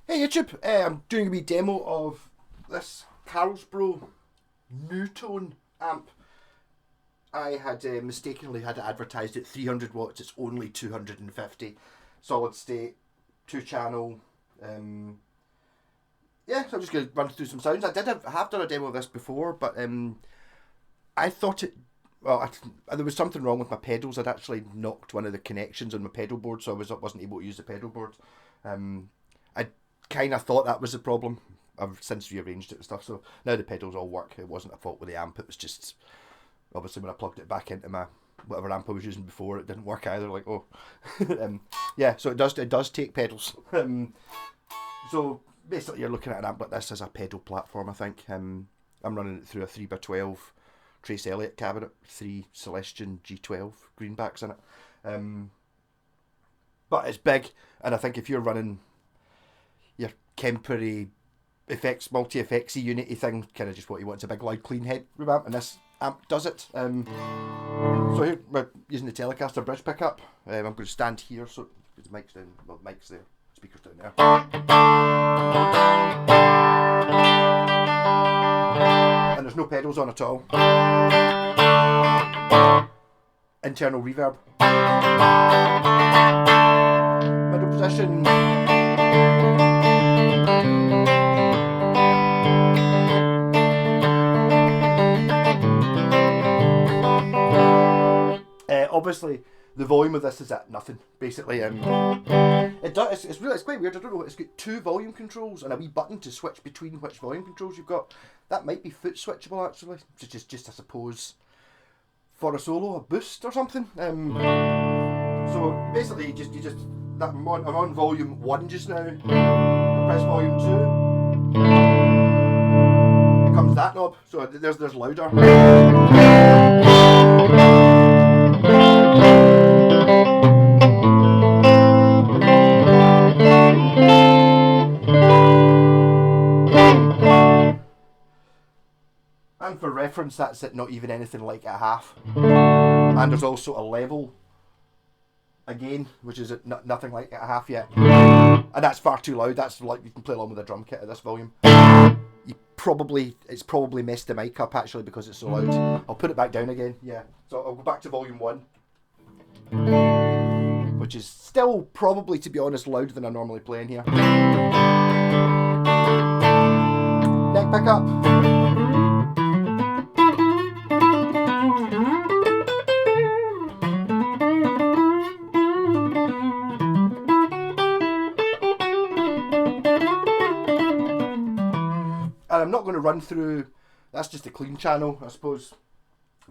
Hey YouTube, I'm doing a wee demo of this Carlsboro Newtone amp. I had mistakenly had it advertised at 300 watts, it's only 250. Solid state, 2 channel. Yeah, so I'm just going to run through some sounds. I have done a demo of this before, but I thought it, well, there was something wrong with my pedals. I'd actually knocked one of the connections on my pedal board, so I wasn't able to use the pedal board. I kind of thought that was the problem. I've since rearranged it and stuff, so now the pedals all work. It wasn't a fault with the amp, it was just, obviously when I plugged it back into my whatever amp I was using before, it didn't work either, like, oh. Yeah, so it does take pedals. So basically you're looking at an amp like this as a pedal platform, I think. I'm running it through a 3x12 Trace Elliott cabinet, 3 Celestion G12 greenbacks in it. But it's big, and I think if you're running your Kempery effects, multi-effectsy unity thing, kind of just what you want, it's a big loud clean head amp, and this amp does it. So here we're using the Telecaster bridge pickup. I'm going to stand here so the mic's down, well, the mic's there, speaker's down there. And there's no pedals on at all. Internal reverb. Middle position. Obviously, the volume of this is at nothing, basically. It's quite weird. I don't know. It's got 2 volume controls and a wee button to switch between which volume controls you've got. That might be foot switchable actually. Just I suppose for a solo, a boost or something. So basically, I'm on volume 1 just now. I press volume 2. It comes that knob. So there's louder. And for reference, that's it, not even anything like a half. And there's also a level again, which is nothing like a half yet. And that's far too loud. That's like you can play along with a drum kit at this volume. It's probably messed the mic up actually because it's so loud. I'll put it back down again. Yeah. So I'll go back to volume 1, which is still probably, to be honest, louder than I normally play in here. Neck pickup. And I'm not going to run through, that's just a clean channel, I suppose.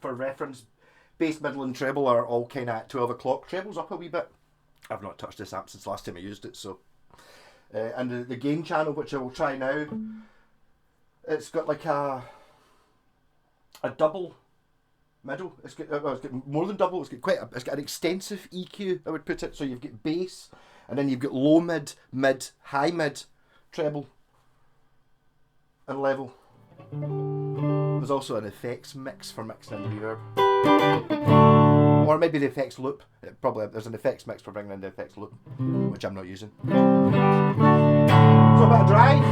For reference, bass, middle and treble are all kind of at 12 o'clock. Treble's up a wee bit. I've not touched this amp since last time I used it, so. And the gain channel, which I will try now, it's got like a double middle. It's got more than double. It's got an extensive EQ, I would put it. So you've got bass, and then you've got low mid, high mid, treble, and level. There's also an effects mix for mixing in reverb, or maybe the effects loop. Probably there's an effects mix for bringing in the effects loop, which I'm not using. So a bit of drive.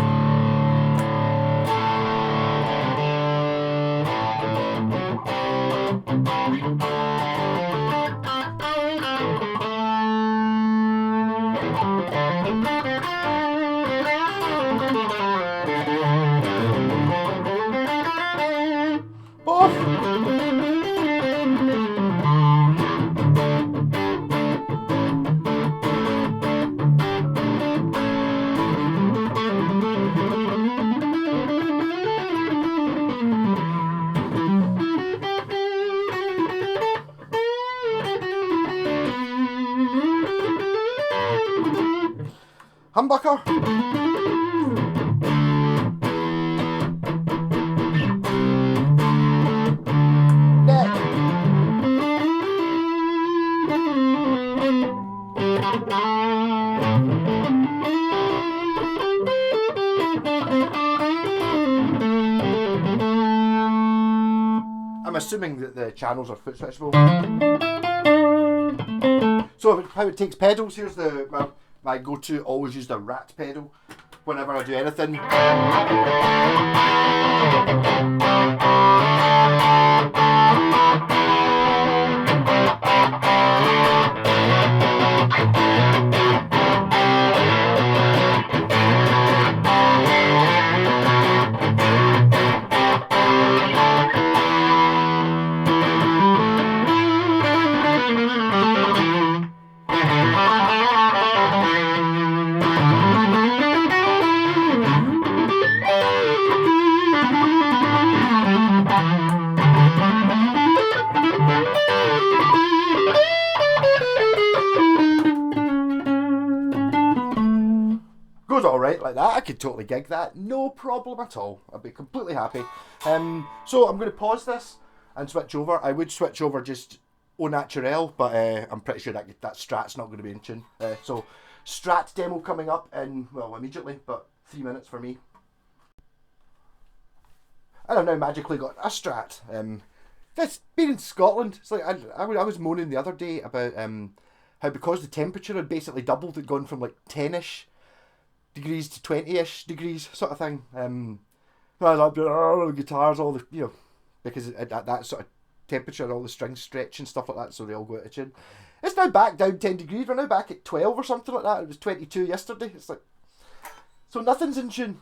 Humbucker. Neck. I'm assuming that the channels are foot switchable. So how it takes pedals, here's my go-to, always use the rat pedal. whenever I do anything. Goes alright like that. I could totally gig that. No problem at all. I'd be completely happy. So I'm going to pause this and switch over. I would switch over just au naturel, but I'm pretty sure that strat's not going to be in tune. So strat demo coming up in, well, immediately, but 3 minutes for me. And I've now magically got a strat. That's been in Scotland. It's like I was moaning the other day about how because the temperature had basically doubled, it'd gone from like 10-ish degrees to 20-ish degrees sort of thing. I love guitars, all the, you know, because at that sort of temperature, all the strings stretch and stuff like that, so they all go out of tune. It's now back down 10 degrees. We're now back at 12 or something like that. It was 22 yesterday. It's like, so nothing's in tune.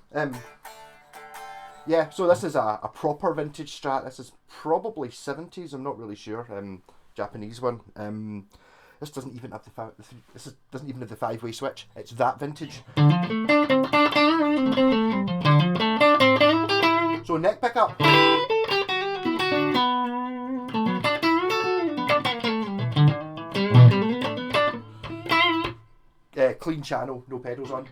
Yeah, so this is a proper vintage Strat. This is probably 70s. I'm not really sure. Japanese one. This doesn't even have doesn't even have the 5-way switch. It's that vintage. So neck pickup. Clean channel, no pedals on.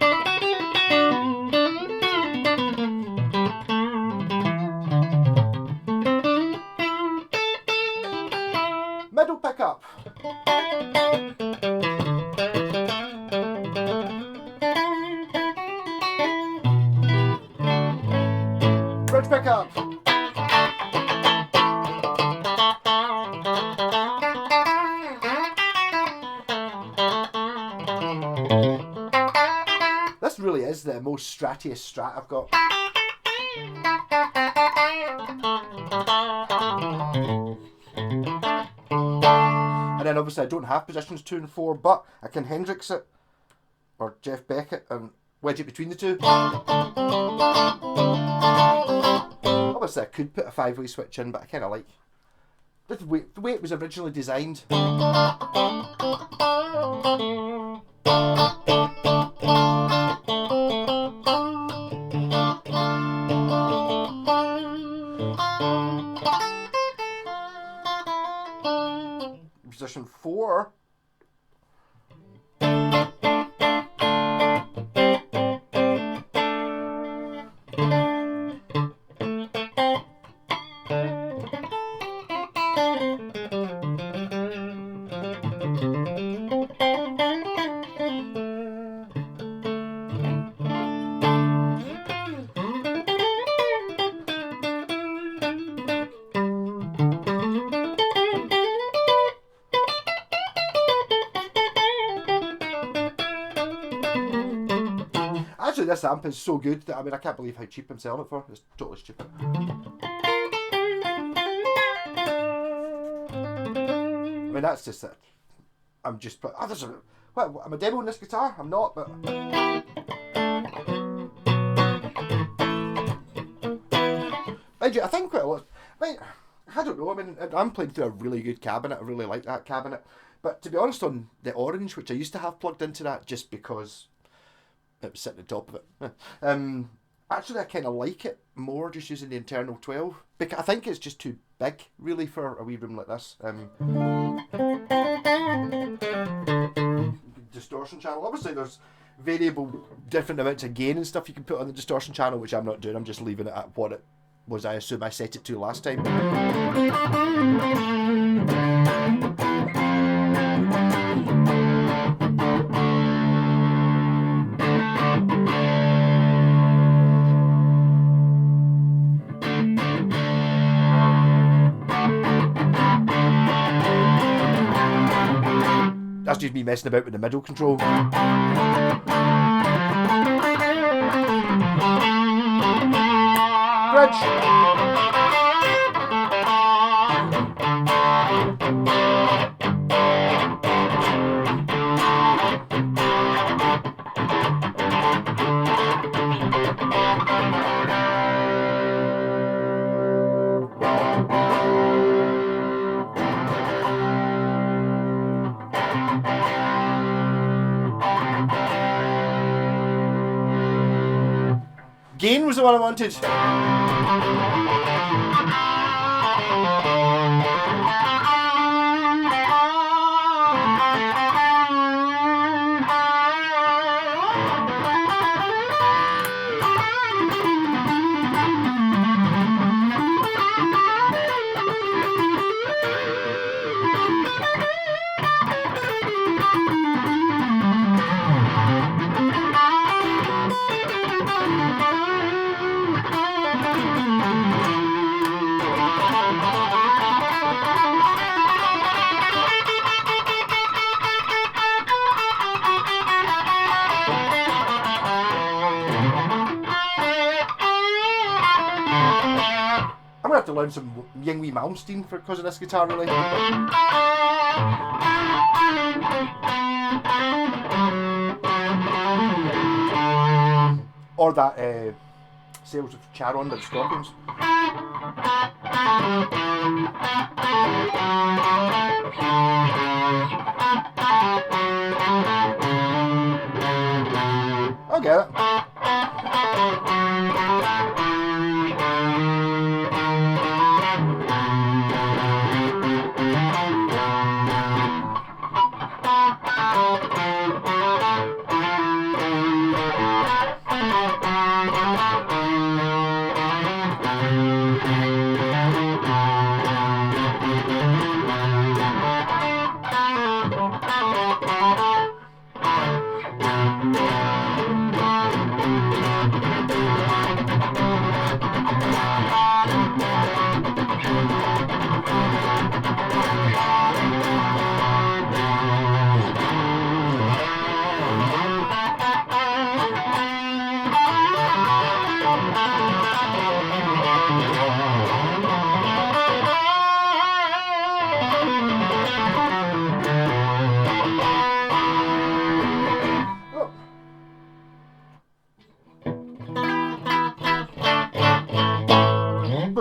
Middle pickup. Bridge pickup. This really is the most strattiest Strat I've got. And then obviously I don't have positions 2 and 4, but I can Hendrix it, or Jeff Beck it, and wedge it between the two. Obviously I could put a 5-way switch in, but I kind of like the way it was originally designed. Position 4. Actually, this amp is so good that, I mean, I can't believe how cheap I'm selling it for. It's totally stupid. I mean, that's just it. I'm just, what, am I demoing this guitar? I'm not, but... Mind you, I think quite a lot. I don't know, I mean, I'm playing through a really good cabinet. I really like that cabinet. But to be honest, on the Orange, which I used to have plugged into that just because it was sitting on top of it. Actually, I kind of like it more just using the internal 12. Because I think it's just too big, really, for a wee room like this. Distortion channel. Obviously, there's variable, different amounts of gain and stuff you can put on the distortion channel, which I'm not doing. I'm just leaving it at what it was, I assume I set it to last time. That's just me messing about with the middle control. bridge. Gain was the one I wanted. I'm gonna have to learn some Yngwie Malmsteen because of this guitar, really. Or that Sales of Charon by the Scorpions. I'll get it.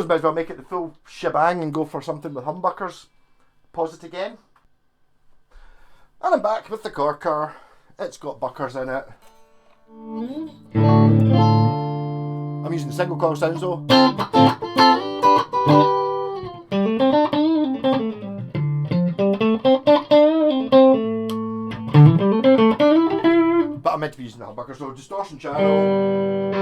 Might as well make it the full shebang and go for something with humbuckers. Pause it again. And I'm back with the corker. It's got buckers in it. I'm using the single coil sounds though. But I'm meant to be using the humbucker, so distortion channel.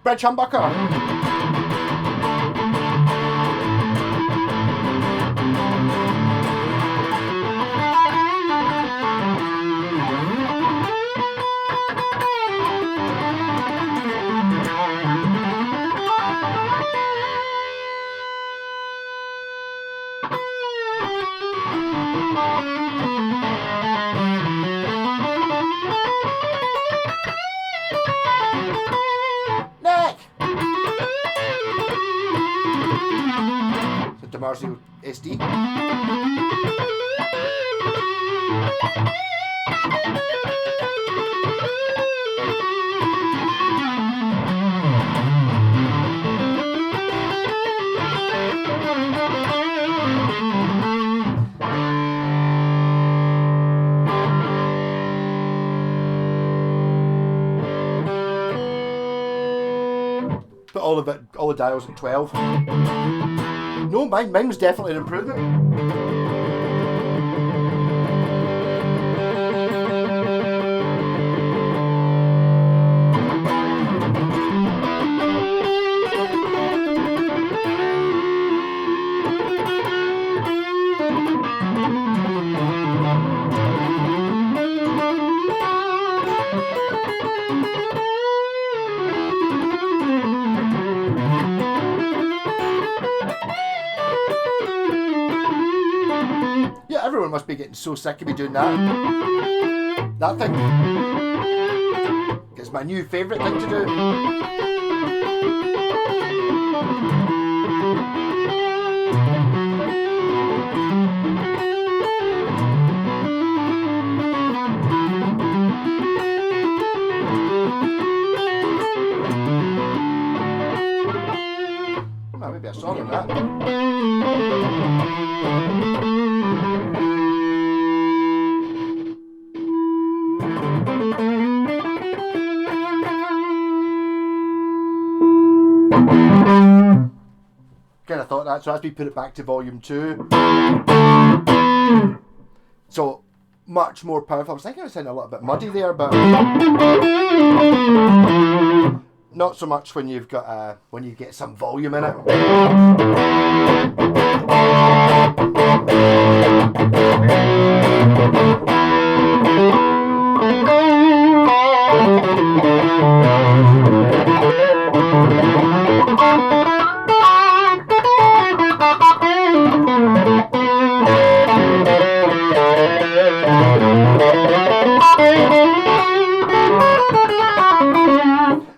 Bridge humbucker. Marzio SD. Put all the dials at 12. No, mine was definitely an improvement. Everyone must be getting so sick of me doing that thing. my new favourite thing to do. Maybe a song in that. Kind of thought that, so as we put it back to volume 2. So much more powerful. I was thinking it was sounding a little bit muddy there, but not so much when you've got when you get some volume in it.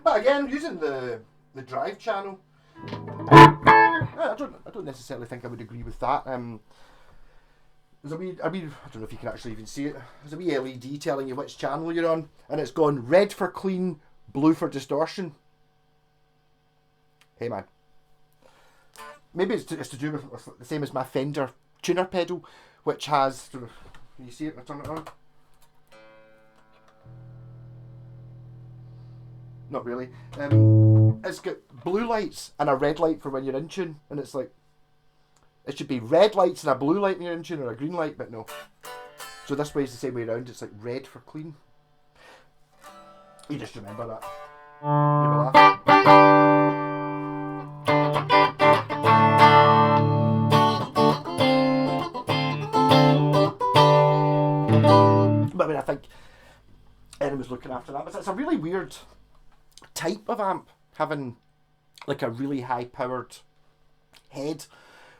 But again, using the drive channel, I don't necessarily think I would agree with that. There's a wee, I don't know if you can actually even see it. There's a wee LED telling you which channel you're on, and it's gone red for clean, blue for distortion. Hey man, maybe it's to do with the same as my Fender tuner pedal, which has. Can you see it? I turn it on. Not really. It's got blue lights and a red light for when you're in tune, and it's like it should be red lights and a blue light when you're in tune, or a green light, but no. So this way is the same way around. It's like red for clean. You just remember that. You'll be laughing. But I mean, I think Erin was looking after that. But it's a really weird type of amp, having like a really high powered head,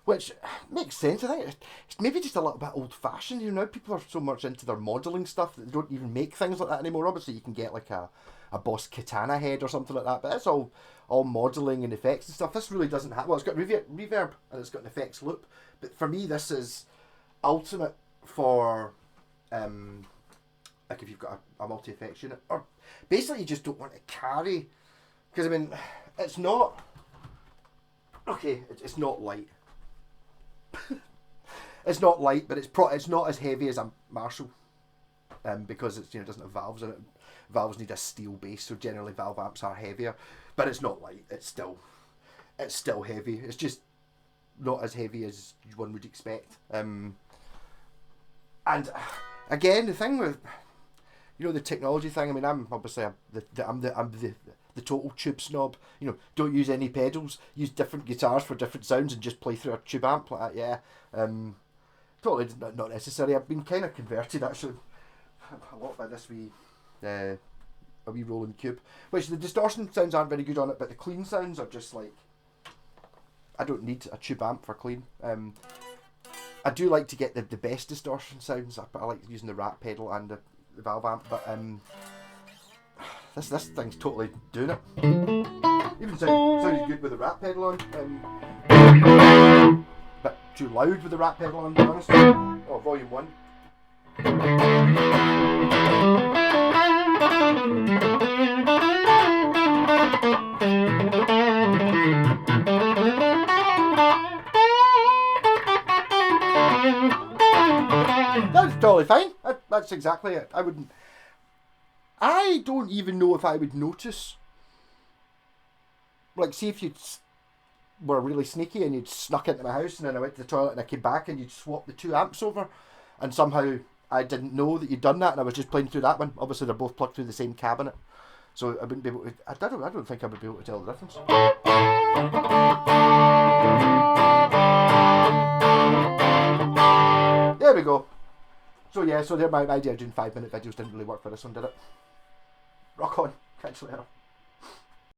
which makes sense. I think it's maybe just a little bit old fashioned. You know, people are so much into their modelling stuff that they don't even make things like that anymore. Obviously you can get like a Boss Katana head or something like that, but it's all modelling and effects and stuff. This really doesn't have, well, it's got reverb and it's got an effects loop, but for me this is ultimate for like if you've got a multi-effects unit, or basically you just don't want to carry, because I mean it's not okay, it's not light. It's not light, but it's not as heavy as a Marshall, because it's, you know, it doesn't have valves in it. Valves need a steel base, so generally valve amps are heavier, but it's not light. It's still heavy. It's just not as heavy as one would expect. And again, the thing with, you know, the technology thing. I mean, I'm obviously I'm the total tube snob. You know, don't use any pedals. Use different guitars for different sounds, and just play through a tube amp like that. Yeah, totally not necessary. I've been kind of converted actually a lot by this wee a wee rolling cube, which the distortion sounds aren't very good on it, but the clean sounds are just like, I don't need a tube amp for clean. I do like to get the best distortion sounds, but I like using the rat pedal and the valve amp, but this thing's totally doing it. Even sounds good with the rat pedal on. Bit too loud with the rat pedal on, to be honest. Oh, volume 1. That's totally fine. That's exactly it. I don't even know if I would notice. Like, see if you were really sneaky and you'd snuck into my house and then I went to the toilet and I came back and you'd swap the two amps over, and somehow I didn't know that you'd done that and I was just playing through that one. Obviously they're both plugged through the same cabinet, so I wouldn't be able to. I don't think I would be able to tell the difference. There we go. So yeah, so there, my idea of doing 5-minute videos didn't really work for this one, did it? Rock on. Catch you later.